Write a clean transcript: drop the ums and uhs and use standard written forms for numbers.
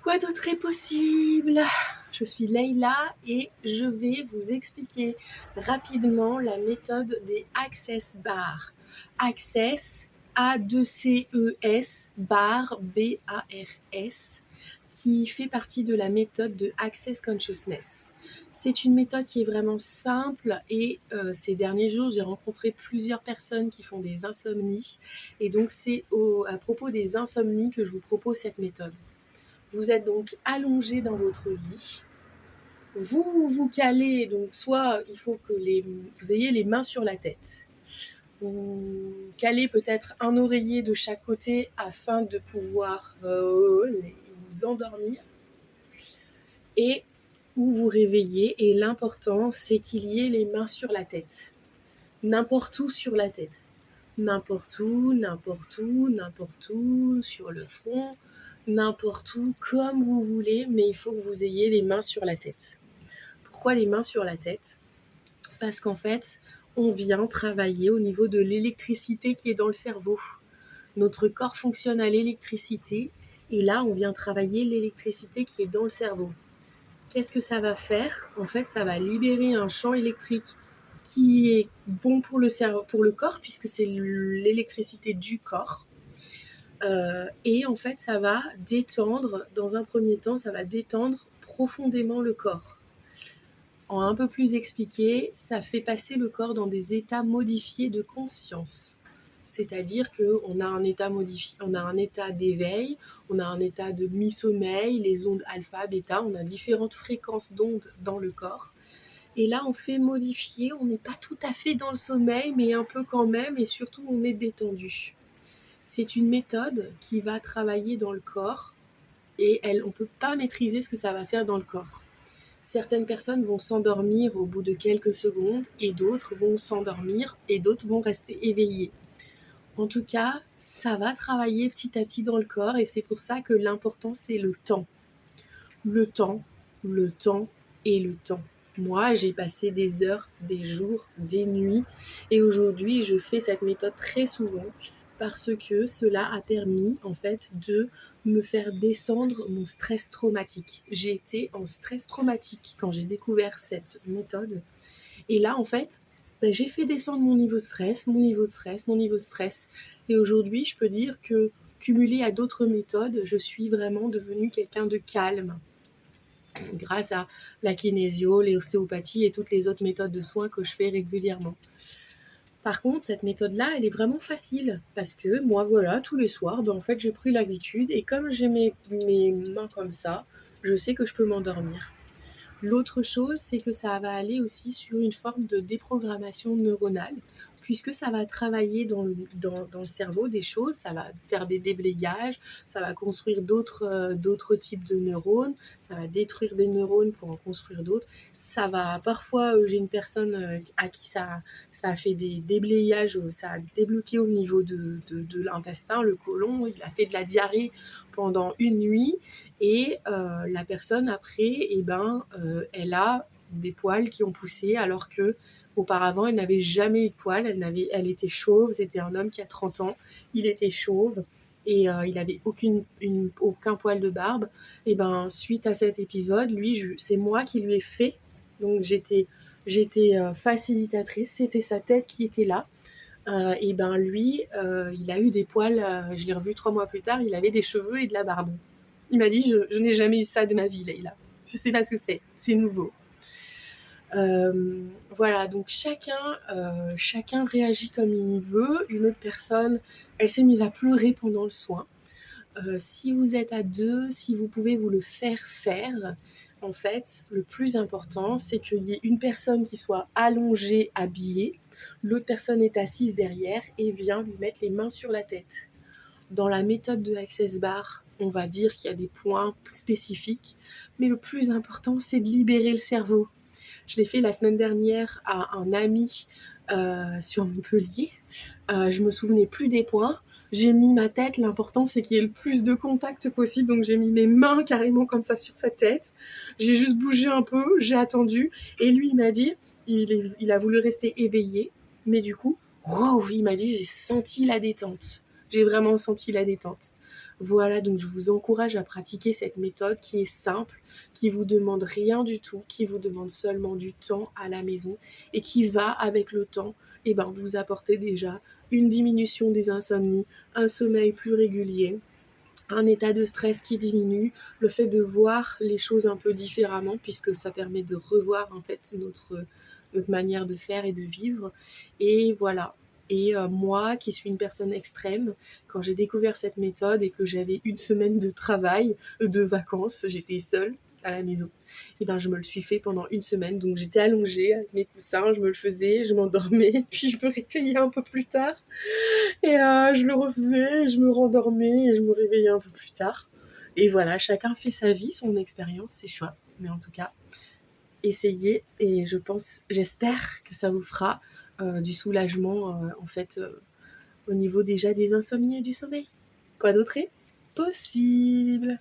Quoi d'autre est possible? Je suis Leïla et je vais vous expliquer rapidement la méthode des Access Bars. Access, A-2-C-E-S, bar, B-A-R-S, qui fait partie de la méthode de Access Consciousness. C'est une méthode qui est vraiment simple et ces derniers jours, j'ai rencontré plusieurs personnes qui font des insomnies. Et donc, c'est à propos des insomnies que je vous propose cette méthode. Vous êtes donc allongé dans votre lit. Vous vous calez, donc soit il faut que vous ayez les mains sur la tête. Vous calez peut-être un oreiller de chaque côté afin de pouvoir vous endormir. Et vous vous réveillez et l'important c'est qu'il y ait les mains sur la tête. N'importe où sur la tête. N'importe où, n'importe où, n'importe où, sur le front, n'importe où, comme vous voulez, mais il faut que vous ayez les mains sur la tête. Pourquoi les mains sur la tête? Parce qu'en fait, on vient travailler au niveau de l'électricité qui est dans le cerveau. Notre corps fonctionne à l'électricité, et là, on vient travailler l'électricité qui est dans le cerveau. Qu'est-ce que ça va faire? En fait, ça va libérer un champ électrique qui est bon pour le cerveau, pour le corps, puisque c'est l'électricité du corps. Et en fait, ça va détendre, dans un premier temps, ça va détendre profondément le corps. En un peu plus expliqué, ça fait passer le corps dans des états modifiés de conscience. C'est-à-dire qu'on a un état modifié, on a un état d'éveil, on a un état de mi-sommeil, les ondes alpha, bêta, on a différentes fréquences d'ondes dans le corps. Et là, on fait modifier, on n'est pas tout à fait dans le sommeil, mais un peu quand même, et surtout, on est détendu. C'est une méthode qui va travailler dans le corps, et on ne peut pas maîtriser ce que ça va faire dans le corps. Certaines personnes vont s'endormir au bout de quelques secondes, et d'autres vont s'endormir, et d'autres vont rester éveillées. En tout cas, ça va travailler petit à petit dans le corps, et c'est pour ça que l'important, c'est le temps. Le temps, le temps et le temps. Moi, j'ai passé des heures, des jours, des nuits, et aujourd'hui, je fais cette méthode très souvent parce que cela a permis, en fait, de me faire descendre mon stress traumatique. J'ai été en stress traumatique quand j'ai découvert cette méthode. Et là, en fait, j'ai fait descendre mon niveau de stress, mon niveau de stress, mon niveau de stress. Et aujourd'hui, je peux dire que, cumulé à d'autres méthodes, je suis vraiment devenue quelqu'un de calme, grâce à la kinésio, l'ostéopathie et toutes les autres méthodes de soins que je fais régulièrement. Par contre, cette méthode-là, elle est vraiment facile parce que moi, voilà, tous les soirs, en fait, j'ai pris l'habitude et comme j'ai mes mains comme ça, je sais que je peux m'endormir. L'autre chose, c'est que ça va aller aussi sur une forme de déprogrammation neuronale, puisque ça va travailler dans le cerveau des choses, ça va faire des déblayages, ça va construire d'autres types de neurones, ça va détruire des neurones pour en construire d'autres. Ça va, parfois, j'ai une personne à qui ça a fait des déblayages, ça a débloqué au niveau de l'intestin, le côlon, il a fait de la diarrhée pendant une nuit et la personne après, elle a des poils qui ont poussé alors que auparavant elle n'avait jamais eu de poils, elle était chauve, c'était un homme qui a 30 ans, il était chauve et il n'avait aucun poil de barbe. Et suite à cet épisode, c'est moi qui lui ai fait, donc j'étais facilitatrice, c'était sa tête qui était là. Lui, il a eu des poils, je l'ai revu 3 mois plus tard, il avait des cheveux et de la barbe. Il m'a dit, je n'ai jamais eu ça de ma vie, Leïla. Je sais pas ce que c'est nouveau. Voilà, donc chacun réagit comme il veut. Une autre personne, elle s'est mise à pleurer pendant le soin. Si vous êtes à deux, si vous pouvez vous le faire, en fait, le plus important, c'est qu'il y ait une personne qui soit allongée, habillée, l'autre personne est assise derrière et vient lui mettre les mains sur la tête. Dans la méthode de Access Bar, on va dire qu'il y a des points spécifiques, mais le plus important, c'est de libérer le cerveau. Je l'ai fait la semaine dernière à un ami sur Montpellier. Je me souvenais plus des points. J'ai mis ma tête, l'important c'est qu'il y ait le plus de contact possible, donc j'ai mis mes mains carrément comme ça sur sa tête. J'ai juste bougé un peu, j'ai attendu, et lui il m'a dit, il a voulu rester éveillé, mais du coup, wow, il m'a dit j'ai senti la détente. J'ai vraiment senti la détente. Voilà, donc je vous encourage à pratiquer cette méthode qui est simple, qui vous demande rien du tout, qui vous demande seulement du temps à la maison et qui va, avec le temps, vous apporter déjà une diminution des insomnies, un sommeil plus régulier, un état de stress qui diminue, le fait de voir les choses un peu différemment, puisque ça permet de revoir en fait notre manière de faire et de vivre. Et voilà. Et moi, qui suis une personne extrême, quand j'ai découvert cette méthode et que j'avais une semaine de travail, de vacances, j'étais seule à la maison, et je me le suis fait pendant une semaine. Donc j'étais allongée avec mes coussins, je me le faisais, je m'endormais, puis je me réveillais un peu plus tard. Et je le refaisais, je me rendormais et je me réveillais un peu plus tard. Et voilà, chacun fait sa vie, son expérience, c'est choix. Mais en tout cas, essayez et j'espère que ça vous fera du soulagement au niveau déjà des insomnies et du sommeil. Quoi d'autre est possible?